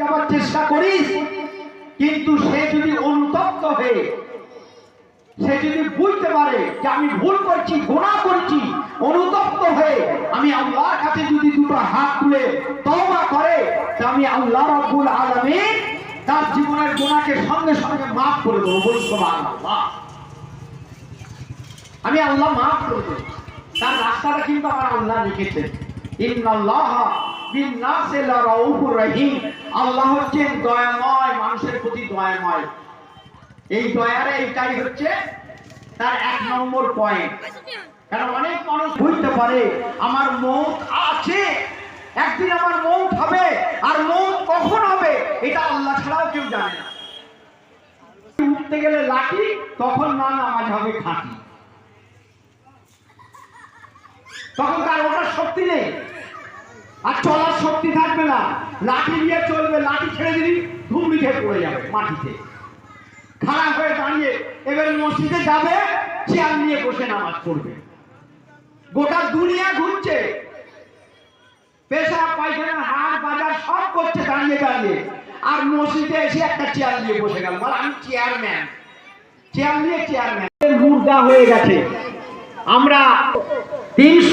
যাওয়ার চেষ্টা করিস, কিন্তু সে যদি অনুতপ্ত হয়ে সে যদি বুঝতে পারে যে আমি ভুল করছি, গুনাহ করছি, অনুতপ্ত হয়ে আমি আল্লাহর কাছে যদি দুটো হাত তুলে তওবা করে, তা আমি আল্লাহ রাব্বুল আলামিন তার জীবনের গুনাহকে সঙ্গে সঙ্গে মাফ করে দেবো। বলি সুবহানাল্লাহ। আমি আল্লাহ মাফ করে দেব। তার রাস্তাটা কিন্তু আমার আল্লাহ লিখেছেন। ইন্নাল্লাহা বিন-নাসি লারাউফুর রহিম। আল্লাহ হচ্ছেন দয়াময়, মানুষের প্রতি দয়াময়। এই দয়ার এইটাই হচ্ছে তার 1 নম্বর পয়েন্ট। কারণ অনেক মানুষ বুঝতে পারে আমার মওত আছে, একদিন আমার মওত হবে, আর মওত কখন হবে এটা আল্লাহ ছাড়াও কেউ জানে না। উঠতে গেলে লাঠি, তখন না নামাজ হবে খাঁটি, তখন তার ওঠার শক্তি নেই আর চলার শক্তি থাকবে না। লাঠি নিয়ে চলবে, লাঠি ছেড়ে দিবি ধুমড়ি খেয়ে পড়ে যাবে মাটিতে। খাড়া হয়ে দাঁড়িয়ে এবার মসজিদে যাবে, চেয়ার নিয়ে বসে নামাজ পড়বে। গোটা দুনিয়া ঘুরছে, পেশাব পায়খানা হাট বাজার সব করছে দাঁড়িয়ে দাঁড়িয়ে, আর মসজিদে এসে একটা চেয়ার নিয়ে বসে গেল, বলে আমি চেয়ারম্যান। চেয়ার নিয়ে চেয়ারম্যান মুর্দা হয়ে গেছে। আমরা 300